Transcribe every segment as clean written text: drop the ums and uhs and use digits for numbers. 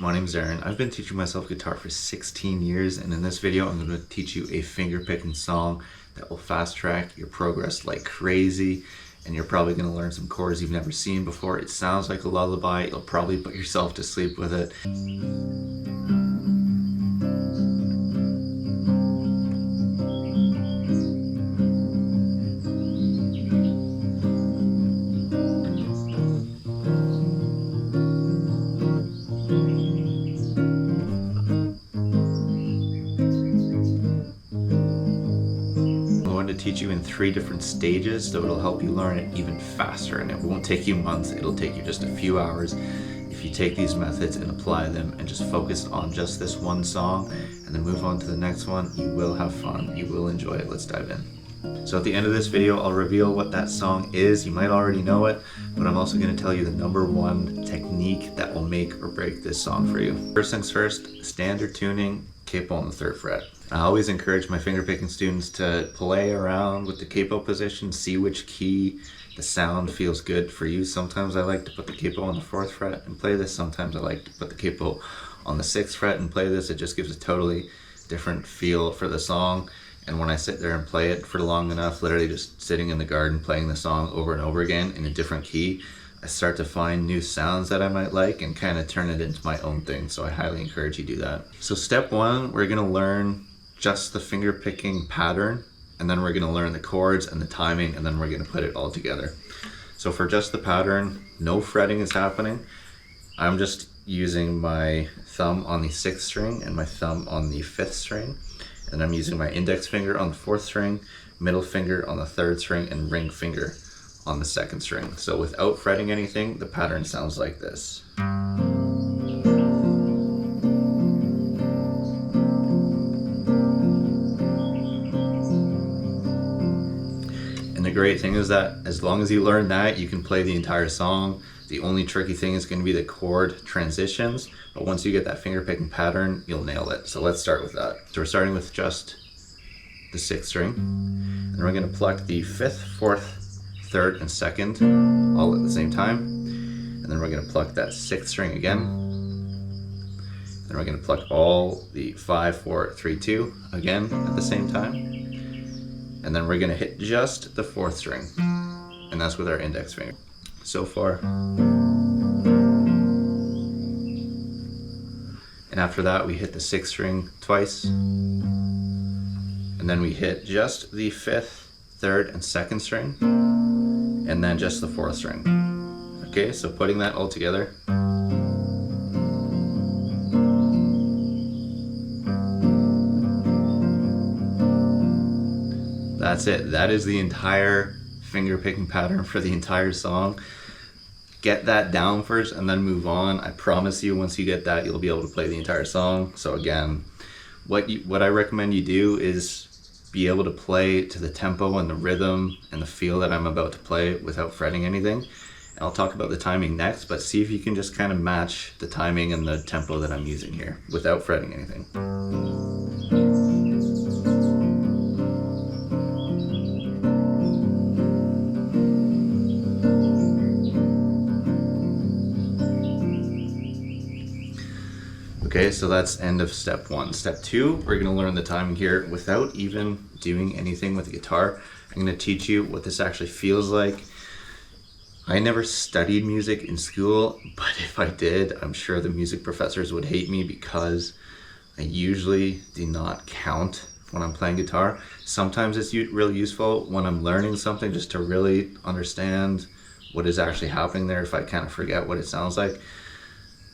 my name is Aaron. I've been teaching myself guitar for 16 years, and in this video I'm going to teach you a fingerpicking song that will fast track your progress like crazy, and you're probably going to learn some chords you've never seen before. It sounds like a lullaby. You'll probably put yourself to sleep with it. To teach you in 3 different stages, so it'll help you learn it even faster, and it won't take you months. It'll take you just a few hours if you take these methods and apply them and just focus on just this one song and then move on to the next one. You will have fun, you will enjoy it. Let's dive in. So at the end of this video I'll reveal what that song is. You might already know it, but I'm also going to tell you the #1 technique that will make or break this song for you. First things first, standard tuning, capo on the 3rd fret. I always encourage my fingerpicking students to play around with the capo position, see which key the sound feels good for you. Sometimes I like to put the capo on the 4th fret and play this. Sometimes I like to put the capo on the 6th fret and play this. It just gives a totally different feel for the song. And when I sit there and play it for long enough, literally just sitting in the garden playing the song over and over again in a different key, I start to find new sounds that I might like and kind of turn it into my own thing. So I highly encourage you to do that. So step 1, we're going to learn just the finger picking pattern, and then we're going to learn the chords and the timing, and then we're going to put it all together. So for just the pattern, no fretting is happening. I'm just using my thumb on the 6th string and my thumb on the 5th string, and I'm using my index finger on the 4th string, middle finger on the 3rd string, and ring finger on the 2nd string. So without fretting anything, the pattern sounds like this. And the great thing is that as long as you learn that, you can play the entire song. The only tricky thing is going to be the chord transitions, but once you get that finger picking pattern, you'll nail it. So let's start with that. So we're starting with just the 6th string, and we're going to pluck the 5th, 4th, 3rd, and 2nd all at the same time, and then we're going to pluck that 6th string again, and we're going to pluck all the 5, 4, 3, 2 again at the same time, and then we're going to hit just the 4th string, and that's with our index finger. So far. And after that we hit the 6th string twice, and then we hit just the 5th, 3rd, and 2nd string, and then just the 4th string. Okay, so putting that all together. That's it. That is the entire finger picking pattern for the entire song. Get that down first and then move on. I promise you, once you get that, you'll be able to play the entire song. So again, what I recommend you do is be able to play to the tempo and the rhythm and the feel that I'm about to play without fretting anything. And I'll talk about the timing next, but see if you can just kind of match the timing and the tempo that I'm using here without fretting anything. Okay, so that's end of step 1. Step 2, we're going to learn the timing here without even doing anything with the guitar. I'm going to teach you what this actually feels like. I never studied music in school, but if I did, I'm sure the music professors would hate me because I usually do not count when I'm playing guitar. Sometimes it's really useful when I'm learning something just to really understand what is actually happening there if I kind of forget what it sounds like.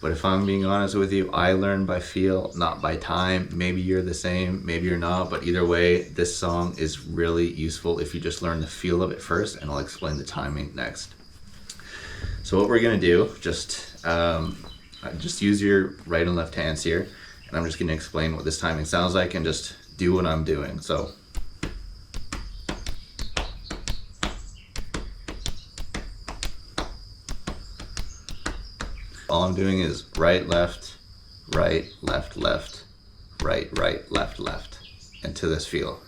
But if I'm being honest with you, I learn by feel, not by time. Maybe you're the same, maybe you're not, but either way, this song is really useful if you just learn the feel of it first, and I'll explain the timing next. So what we're gonna do, just use your right and left hands here, and I'm just gonna explain what this timing sounds like and just do what I'm doing. So. All I'm doing is right, left, left, right, left, left, and to this feel.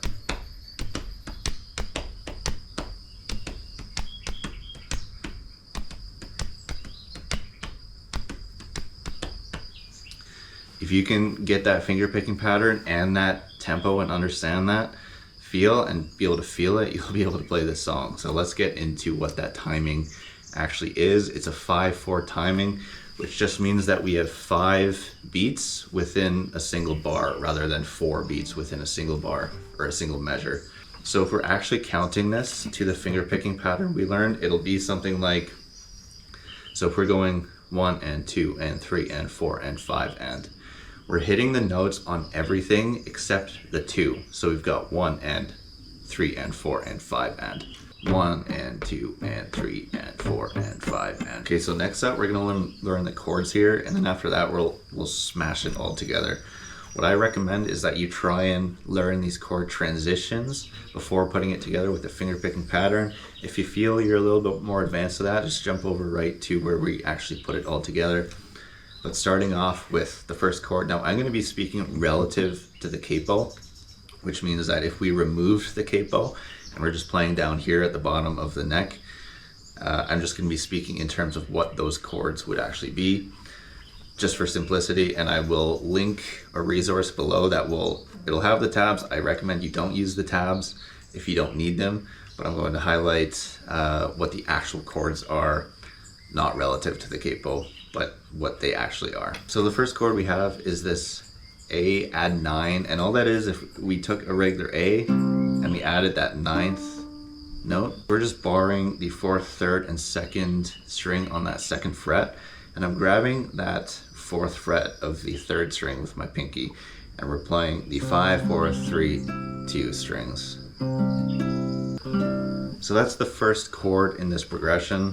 If you can get that finger picking pattern and that tempo and understand that feel and be able to feel it, you'll be able to play this song. So let's get into what that timing actually is. It's a 5/4 timing, which just means that we have 5 beats within a single bar rather than 4 beats within a single bar or a single measure. So if we're actually counting this to the finger picking pattern we learned, it'll be something like, so if we're going 1 and 2 and 3 and 4 and 5 and, we're hitting the notes on everything except the 2. So we've got 1 and 3 and 4 and 5 and 1 and 2 and 3 and 4 and 5 and. Okay, so next up we're gonna learn the chords here, and then after that we'll smash it all together. What I recommend is that you try and learn these chord transitions before putting it together with the finger picking pattern. If you feel you're a little bit more advanced to that, just jump over right to where we actually put it all together. But starting off with the first chord, now I'm going to be speaking relative to the capo, which means that if we removed the capo and we're just playing down here at the bottom of the neck, I'm just going to be speaking in terms of what those chords would actually be, just for simplicity. And I will link a resource below that it'll have the tabs. I recommend you don't use the tabs if you don't need them, but I'm going to highlight what the actual chords are, not relative to the capo, but what they actually are. So the first chord we have is this A add 9, and all that is, if we took a regular A and we added that 9th note, we're just barring the 4th, 3rd, and 2nd string on that 2nd fret, and I'm grabbing that 4th fret of the 3rd string with my pinky, and we're playing the 5, 4, 3, 2 strings. So that's the first chord in this progression.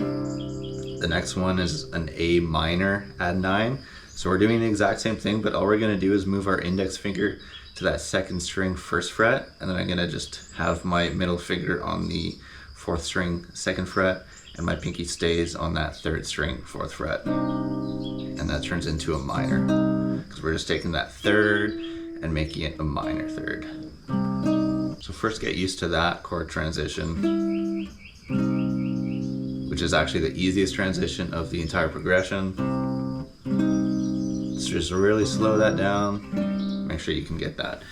The next one is an A minor add 9. So we're doing the exact same thing, but all we're gonna do is move our index finger to that 2nd string 1st fret, and then I'm gonna just have my middle finger on the 4th string 2nd fret, and my pinky stays on that 3rd string 4th fret. And that turns into a minor, because we're just taking that 3rd and making it a minor 3rd. So first get used to that chord transition, which is actually the easiest transition of the entire progression. So just really slow that down, make sure you can get that.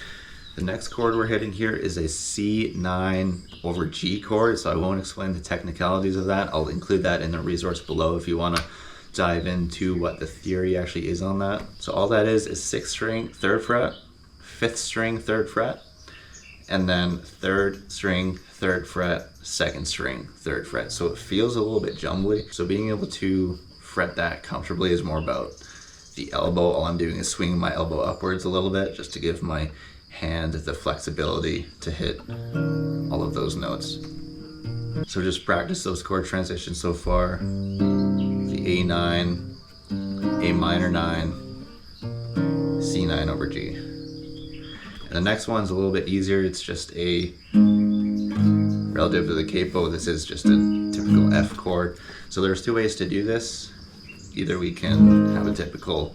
The next chord we're hitting here is a C9 over G chord, so I won't explain the technicalities of that. I'll include that in the resource below if you want to dive into what the theory actually is on that. So all that is 6th string 3rd fret, 5th string 3rd fret, and then 3rd string 3rd fret, 2nd string 3rd fret. So it feels a little bit jumbly. So being able to fret that comfortably is more about the elbow. All I'm doing is swinging my elbow upwards a little bit just to give my hand the flexibility to hit all of those notes. So just practice those chord transitions so far. The A9, A minor 9, C9 over G. And the next one's a little bit easier. It's just a, relative to the capo, this is just a typical F chord. So there's 2 ways to do this. Either we can have a typical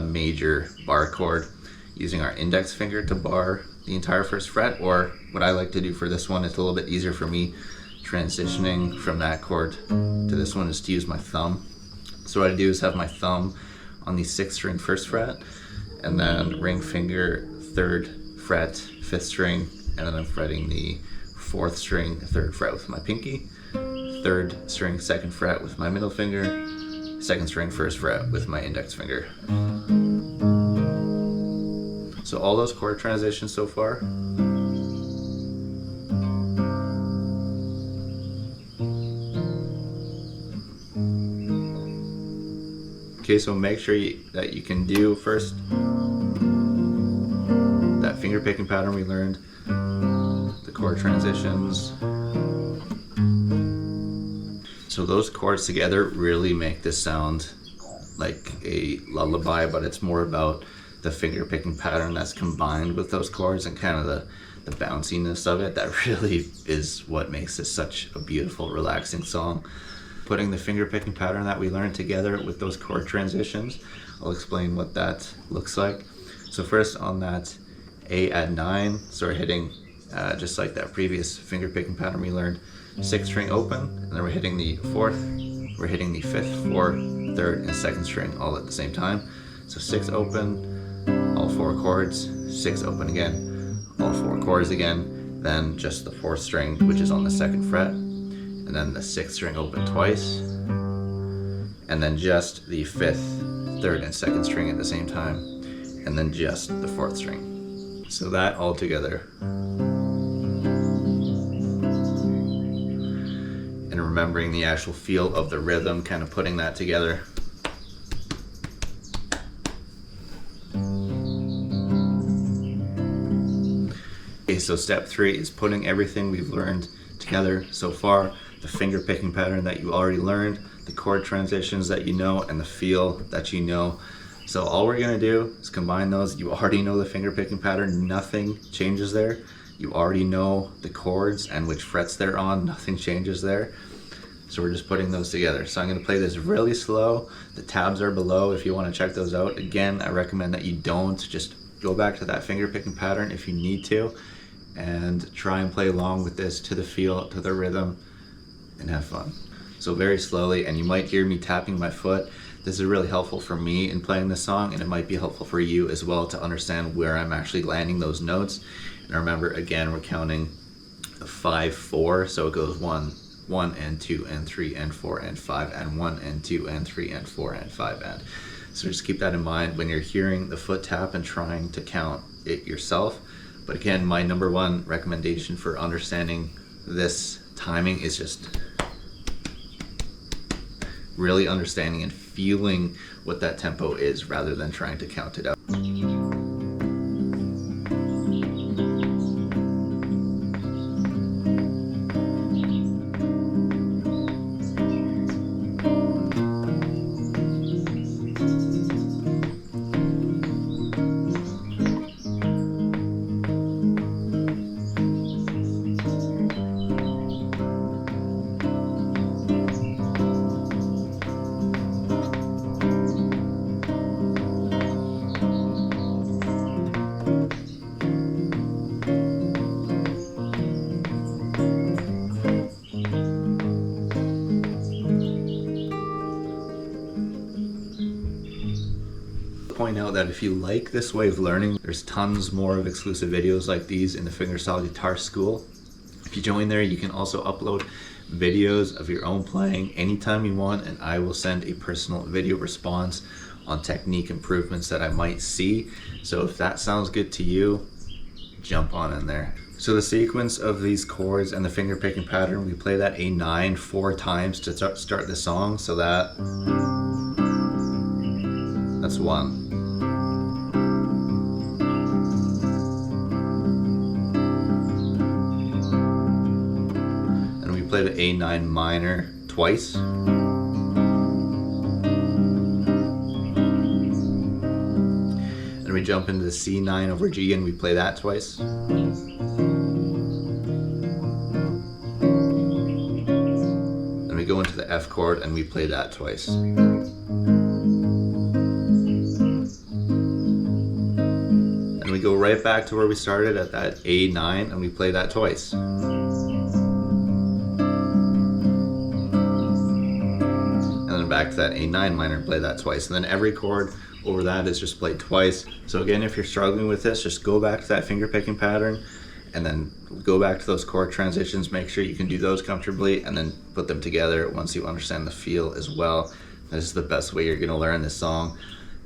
major bar chord using our index finger to bar the entire 1st fret, or what I like to do for this one, it's a little bit easier for me transitioning from that chord to this one, is to use my thumb. So what I do is have my thumb on the 6th string 1st fret, and then ring finger 3rd fret 5th string, and then I'm fretting the 4th string 3rd fret with my pinky, 3rd string 2nd fret with my middle finger, 2nd string 1st fret with my index finger. So all those chord transitions so far. Okay, so make sure that you can do first that finger picking pattern we learned, the chord transitions. So those chords together really make this sound like a lullaby, but it's more about the finger picking pattern that's combined with those chords and kind of the bounciness of it. That really is what makes this such a beautiful, relaxing song. Putting the finger picking pattern that we learned together with those chord transitions, I'll explain what that looks like. So first on that A add 9, so we're hitting just like that previous finger picking pattern we learned, 6th string open, and then we're hitting the 4th, we're hitting the 5th, 4th, 3rd, and 2nd string all at the same time. So 6 open, all 4 chords, 6 open again, all 4 chords again, then just the 4th string, which is on the 2nd fret, and then the 6th string open twice, and then just the 5th, 3rd, and 2nd string at the same time, and then just the 4th string. So that all together. And remembering the actual feel of the rhythm, kind of putting that together. Okay, so step 3 is putting everything we've learned together so far, the finger picking pattern that you already learned, the chord transitions that you know, and the feel that you know. So all we're gonna do is combine those. You already know the finger picking pattern, nothing changes there. You already know the chords and which frets they're on, nothing changes there. So we're just putting those together. So I'm gonna play this really slow. The tabs are below if you wanna check those out. Again, I recommend that you don't, just go back to that finger picking pattern if you need to, and try and play along with this to the feel, to the rhythm, and have fun. So very slowly, and you might hear me tapping my foot. This is really helpful for me in playing this song, and it might be helpful for you as well to understand where I'm actually landing those notes. And remember, again, we're counting 5, 4, so it goes 1, 1 and 2 and 3 and 4 and 5 and 1 and 2 and 3 and 4 and 5 and. So just keep that in mind when you're hearing the foot tap and trying to count it yourself. But again, my number one recommendation for understanding this timing is just really understanding and feeling what that tempo is rather than trying to count it out. Point out that if you like this way of learning, there's tons more of exclusive videos like these in the Fingerstyle Guitar School. If you join there, you can also upload videos of your own playing anytime you want, and I will send a personal video response on technique improvements that I might see. So if that sounds good to you, jump on in there. So the sequence of these chords and the finger picking pattern, we play that A9 4 times to start the song. So that's 1. And we play the A9 minor twice. And we jump into the C9 over G and we play that twice. And we go into the F chord and we play that twice. And we go right back to where we started at that A9 and we play that twice. And then back to that A9 minor and play that twice. And then every chord over that is just played twice. So again, if you're struggling with this, just go back to that finger picking pattern and then go back to those chord transitions. Make sure you can do those comfortably and then put them together once you understand the feel as well. This is the best way you're gonna learn this song.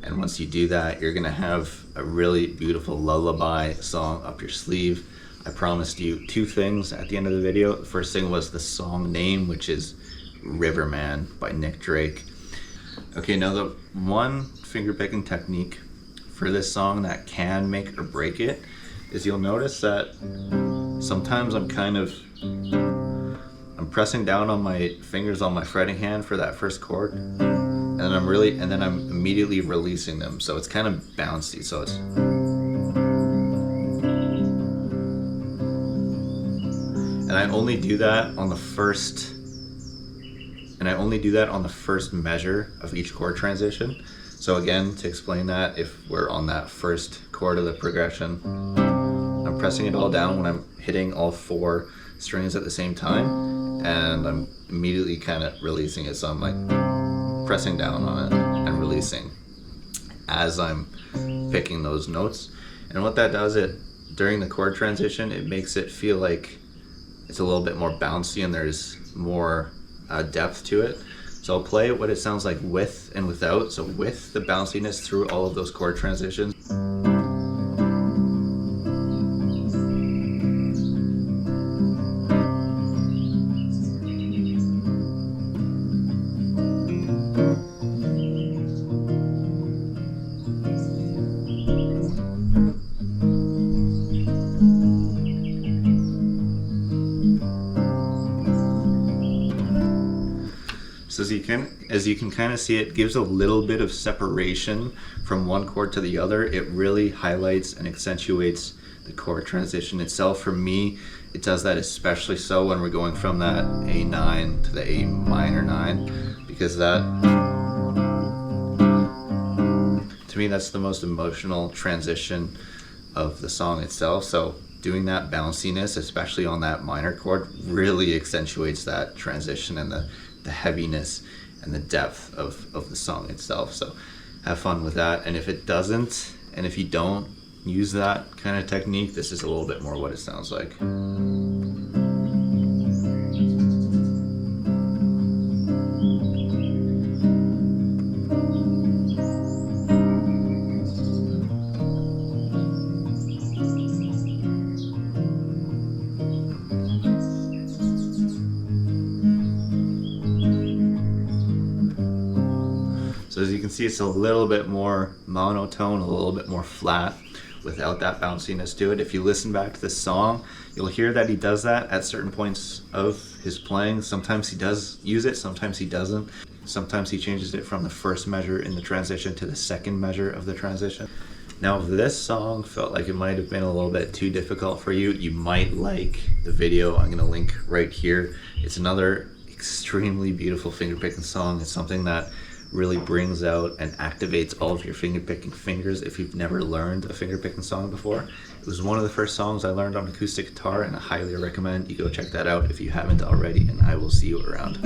And once you do that, you're gonna have a really beautiful lullaby song up your sleeve. I promised you 2 things at the end of the video. The first thing was the song name, which is Riverman by Nick Drake. Okay, now the one finger picking technique for this song that can make or break it is you'll notice that sometimes I'm pressing down on my fingers on my fretting hand for that first chord, and then I'm immediately releasing them, so it's kind of bouncy. So it's, and I only do that on the first measure of each chord transition. So again, to explain that, if we're on that first chord of the progression, I'm pressing it all down when I'm hitting all 4 strings at the same time, and I'm immediately kind of releasing it. So I'm like pressing down on it and releasing. as I'm picking those notes. And what that does, during the chord transition, it makes it feel like it's a little bit more bouncy and there's more depth to it. So I'll play what it sounds like with and without. So with the bounciness through all of those chord transitions. So as you can kind of see, it gives a little bit of separation from one chord to the other. It really highlights and accentuates the chord transition itself. For me, it does that especially so when we're going from that A9 to the A minor 9, because that, to me, that's the most emotional transition of the song itself. So doing that bounciness, especially on that minor chord, really accentuates that transition and the heaviness and the depth of the song itself. So have fun with that. And if it doesn't, and if you don't use that kind of technique, this is a little bit more what it sounds like. So as you can see, it's a little bit more monotone, a little bit more flat without that bounciness to it. If you listen back to this song, you'll hear that he does that at certain points of his playing. Sometimes he does use it, sometimes he doesn't. Sometimes he changes it from the first measure in the transition to the second measure of the transition. Now, if this song felt like it might have been a little bit too difficult for you, you might like the video. I'm going to link right here. It's another extremely beautiful fingerpicking song. It's something that really brings out and activates all of your fingerpicking fingers if you've never learned a fingerpicking song before. It was one of the first songs I learned on acoustic guitar, and I highly recommend you go check that out if you haven't already, and I will see you around.